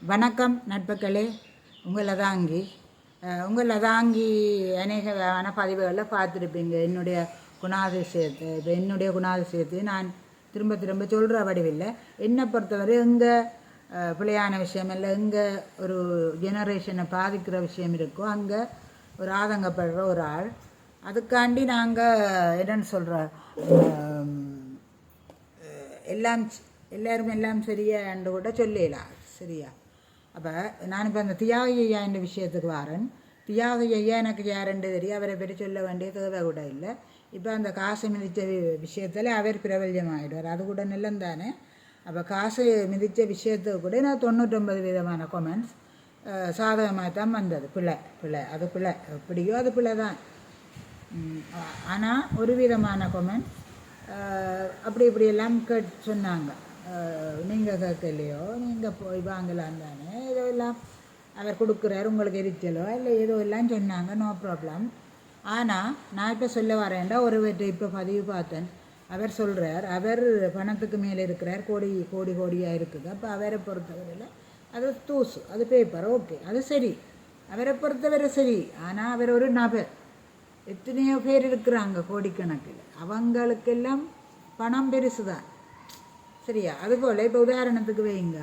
வணக்கம் நட்புகளே. உங்கள் லதாங்கி அநேகமான பதிவுகளில் பார்த்துருப்பீங்க என்னுடைய குணாதிசயத்தை. இப்போ என்னுடைய குணாதிசயத்தை நான் திரும்ப திரும்ப சொல்கிற வடிவில்லை. என்னை பொறுத்தவரை எங்கே பிழையான விஷயம் இல்லை, எங்கே ஒரு ஜெனரேஷனை பாதிக்கிற விஷயம் இருக்கோ அங்கே ஒரு ஆதங்கப்படுற ஒரு ஆள். அதுக்காண்டி நாங்கள் என்னென்னு சொல்கிறோம், எல்லாரும் எல்லாம் சரியான்னு கூட சொல்லலாம். சரியா? அப்போ நான் இப்போ அந்த தியாகி ஐயா என்ற விஷயத்துக்கு வரேன். தியாகி ஐயா எனக்கு யாருன்னு தெரியும், அவரை பற்றி சொல்ல வேண்டிய தேவை கூட இல்லை. இப்போ அந்த காசு மிதித்த விஷயத்தில் அவர் பிரபல்யமாகிடுவார், அது கூட நல்லம் தானே. அப்போ காசு மிதித்த விஷயத்துக்கு கூட நான் 99% கமெண்ட்ஸ் சாதகமாக தான் வந்தது. பிள்ளை அது பிள்ளை எப்படியோ அது பிள்ளை தான். ஆனால் ஒரு விதமான கமெண்ட்ஸ் அப்படி இப்படியெல்லாம் சொன்னாங்க. நீங்கள் கேட்கலையோ, நீங்கள் போய் வாங்கலாம் தானே, ஏதோ எல்லாம் அவர் கொடுக்குறார், உங்களுக்கு எரிச்சலோ இல்லை ஏதோ எல்லாம் சொன்னாங்க. No problem. ஆனால் நான் இப்போ சொல்ல வரேன்டா, ஒருவர்கிட்ட இப்போ பதிவு பார்த்தேன். அவர் சொல்கிறார், அவர் பணத்துக்கு மேலே இருக்கிறார், கோடியாக இருக்குது. அப்போ அவரை பொறுத்தவரையில் அது தூசு, அது பேப்பர், ஓகே, அது சரி, அவரை பொறுத்தவரை சரி. ஆனால் அவர் ஒரு நபர், எத்தனையோ பேர் இருக்கிறாங்க கோடிக்கணக்கில், அவங்களுக்கெல்லாம் பணம் பெருசு தான். சரியா? அதுபோல் இப்போ உதாரணத்துக்கு வைங்க,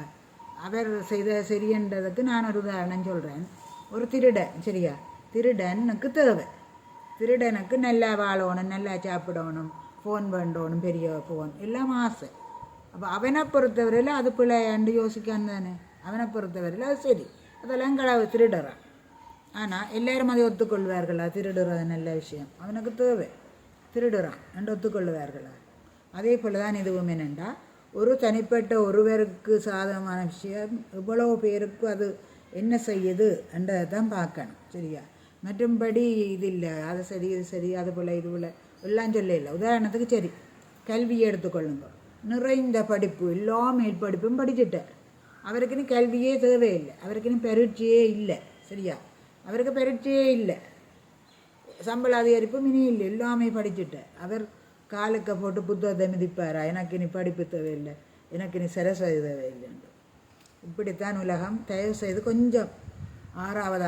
அவர் செய்த சரியன்றதுக்கு நான் ஒரு உதாரணம் சொல்கிறேன். ஒரு திருடன், சரியா? திருடனுக்கு தேவை, திருடனுக்கு நல்லா வாழணும், நல்லா சாப்பிடணும், ஃபோன் பண்ணணும், பெரிய ஃபோன் எல்லாம் ஆசை. அப்போ அவனை பொறுத்தவரையில் அது பிள்ளையாண்டு யோசிக்கான் தானே. அவனை பொறுத்தவரையில் அது சரி, அதெல்லாம் களவு திருடுறான். ஆனால் எல்லோரும் அதை ஒத்துக்கொள்வார்களா? திருடுறது நல்ல விஷயம், அவனுக்கு தேவை, திருடுறான் என்று ஒத்துக்கொள்வார்களா? அதே போல் தான் இதுவும் என்னென்னா, ஒரு தனிப்பட்ட ஒருவருக்கு சாதகமான விஷயம் எவ்வளோ பேருக்கு அது என்ன செய்யுது என்றதை தான் பார்க்கணும். சரியா? மற்றும்படி இது இல்லை, அது சரி இது சரி, அது போல் இது போல் எல்லாம் சொல்ல இல்லை. உதாரணத்துக்கு சரி, கல்வியை எடுத்துக்கொள்ளுங்க. நிறைந்த படிப்பு, எல்லா மேல் படிப்பும் படிச்சுட்டார், அவருக்குன்னு கல்வியே தேவையில்லை, அவருக்குன்னு பரீட்சையே இல்லை. சரியா? அவருக்கு பரீட்சையே இல்லை, சம்பள அதிகரிப்பும் இனி இல்லை, எல்லாமே படிச்சுட்டார். அவர் காலுக்க போட்டு புத்தகத்தை மிதிப்பாரா, எனக்கு இனி படிப்பு தேவையில்லை, எனக்கு இனி சரஸ்வதி தேவையில்லை. இப்படித்தான் உலகம். தயவு செய்து கொஞ்சம் ஆறாவது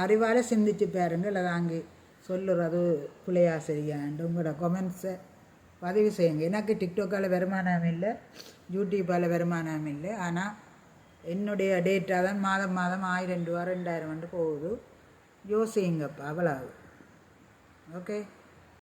அறிவால் சிந்திச்சு பாருங்கள். அதை அங்கே சொல்லுறது பிள்ளையா சரியாண்டு உங்களோட கமெண்ட்ஸை பதிவு செய்யுங்க. எனக்கு டிக்டாக்கால் வருமானம் இல்லை, யூடியூப்பால் வருமானம் இல்லை. ஆனால் என்னுடைய டேட்டா தான் மாதம் 1000 ரூபா 2000 போகுது. யோசிங்கப்பா, அவ்வளவு. ஓகே.